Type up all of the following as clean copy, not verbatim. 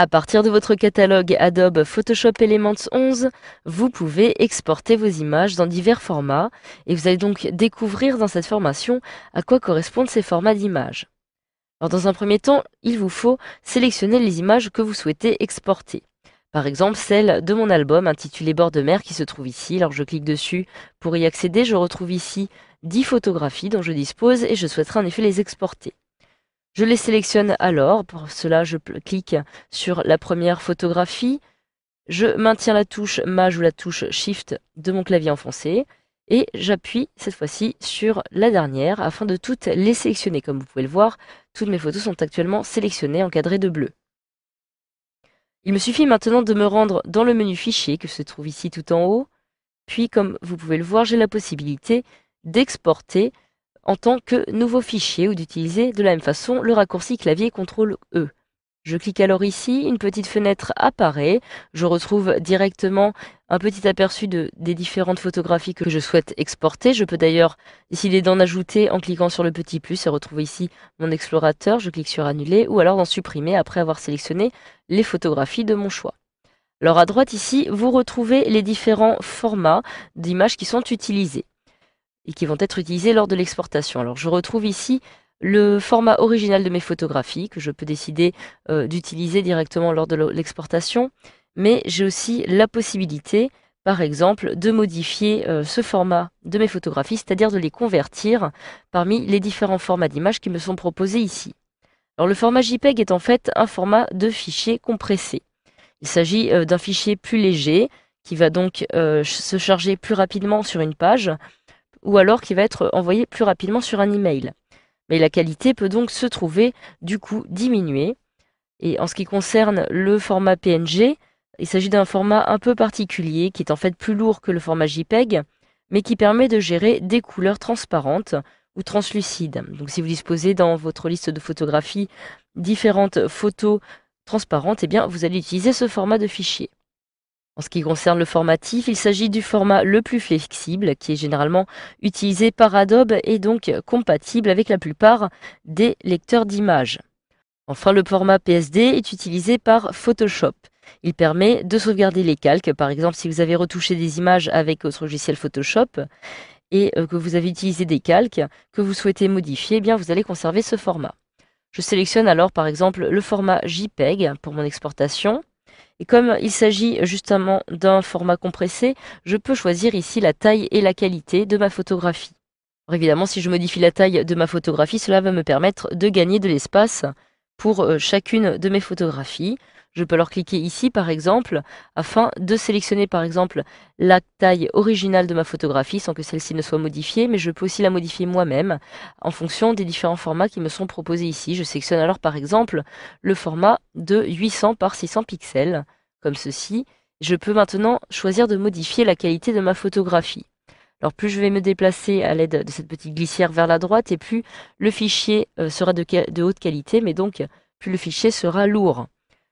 À partir de votre catalogue Adobe Photoshop Elements 11, vous pouvez exporter vos images dans divers formats et vous allez donc découvrir dans cette formation à quoi correspondent ces formats d'images. Alors dans un premier temps, il vous faut sélectionner les images que vous souhaitez exporter. Par exemple, celle de mon album intitulé Bord de mer qui se trouve ici. Alors je clique dessus pour y accéder. Je retrouve ici 10 photographies dont je dispose et je souhaiterais en effet les exporter. Je les sélectionne alors. Pour cela, je clique sur la première photographie. Je maintiens la touche Maj ou la touche Shift de mon clavier enfoncé. Et j'appuie cette fois-ci sur la dernière afin de toutes les sélectionner. Comme vous pouvez le voir, toutes mes photos sont actuellement sélectionnées, encadrées de bleu. Il me suffit maintenant de me rendre dans le menu Fichier que se trouve ici tout en haut. Puis, comme vous pouvez le voir, j'ai la possibilité d'exporter en tant que nouveau fichier ou d'utiliser de la même façon le raccourci clavier CTRL-E. Je clique alors ici, une petite fenêtre apparaît, je retrouve directement un petit aperçu des différentes photographies que je souhaite exporter. Je peux d'ailleurs décider d'en ajouter en cliquant sur le petit plus et retrouver ici mon explorateur. Je clique sur annuler ou alors d'en supprimer après avoir sélectionné les photographies de mon choix. Alors à droite ici, vous retrouvez les différents formats d'images qui sont utilisés et qui vont être utilisés lors de l'exportation. Alors je retrouve ici le format original de mes photographies que je peux décider d'utiliser directement lors de l'exportation, mais j'ai aussi la possibilité, par exemple, de modifier ce format de mes photographies, c'est-à-dire de les convertir parmi les différents formats d'images qui me sont proposés ici. Alors le format JPEG est en fait un format de fichier compressé. Il s'agit d'un fichier plus léger qui va donc se charger plus rapidement sur une page ou alors qui va être envoyé plus rapidement sur un email. Mais la qualité peut donc se trouver du coup diminuée. Et en ce qui concerne le format PNG, il s'agit d'un format un peu particulier qui est en fait plus lourd que le format JPEG, mais qui permet de gérer des couleurs transparentes ou translucides. Donc si vous disposez dans votre liste de photographies différentes photos transparentes, eh bien vous allez utiliser ce format de fichier. En ce qui concerne le formatif, il s'agit du format le plus flexible qui est généralement utilisé par Adobe et donc compatible avec la plupart des lecteurs d'images. Enfin, le format PSD est utilisé par Photoshop. Il permet de sauvegarder les calques. Par exemple, si vous avez retouché des images avec votre logiciel Photoshop et que vous avez utilisé des calques que vous souhaitez modifier, eh bien vous allez conserver ce format. Je sélectionne alors par exemple le format JPEG pour mon exportation. Et comme il s'agit justement d'un format compressé, je peux choisir ici la taille et la qualité de ma photographie. Alors évidemment, si je modifie la taille de ma photographie, cela va me permettre de gagner de l'espace pour chacune de mes photographies. Je peux alors cliquer ici par exemple afin de sélectionner par exemple la taille originale de ma photographie sans que celle-ci ne soit modifiée, mais je peux aussi la modifier moi-même en fonction des différents formats qui me sont proposés ici. Je sélectionne alors par exemple le format de 800 par 600 pixels comme ceci. Je peux maintenant choisir de modifier la qualité de ma photographie. Alors plus je vais me déplacer à l'aide de cette petite glissière vers la droite et plus le fichier sera de haute qualité, mais donc plus le fichier sera lourd.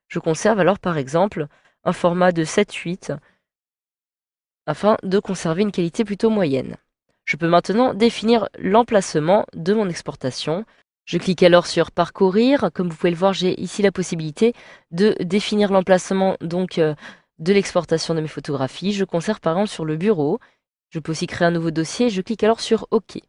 Je conserve alors par exemple un format de 7/8 afin de conserver une qualité plutôt moyenne. Je peux maintenant définir l'emplacement de mon exportation. Je clique alors sur Parcourir. Comme vous pouvez le voir, j'ai ici la possibilité de définir l'emplacement donc de l'exportation de mes photographies. Je conserve par exemple sur le bureau. Je peux aussi créer un nouveau dossier. Je clique alors sur OK.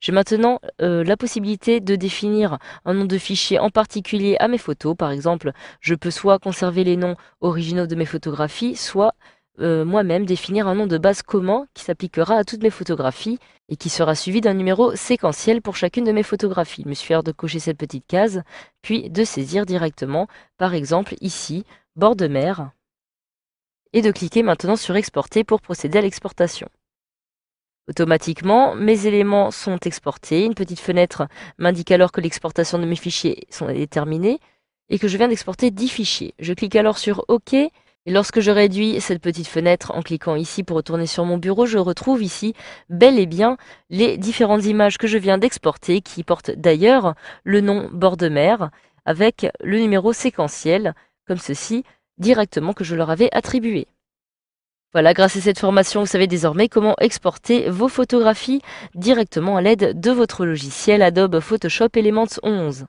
J'ai maintenant la possibilité de définir un nom de fichier en particulier à mes photos. Par exemple, je peux soit conserver les noms originaux de mes photographies, soit moi-même définir un nom de base commun qui s'appliquera à toutes mes photographies et qui sera suivi d'un numéro séquentiel pour chacune de mes photographies. Il me suffit alors de cocher cette petite case, puis de saisir directement, par exemple ici, bord de mer, et de cliquer maintenant sur Exporter pour procéder à l'exportation. Automatiquement, mes éléments sont exportés. Une petite fenêtre m'indique alors que l'exportation de mes fichiers est terminée et que je viens d'exporter 10 fichiers. Je clique alors sur OK et lorsque je réduis cette petite fenêtre en cliquant ici pour retourner sur mon bureau, je retrouve ici bel et bien les différentes images que je viens d'exporter qui portent d'ailleurs le nom bord de mer avec le numéro séquentiel comme ceci directement que je leur avais attribué. Voilà, grâce à cette formation, vous savez désormais comment exporter vos photographies directement à l'aide de votre logiciel Adobe Photoshop Elements 11.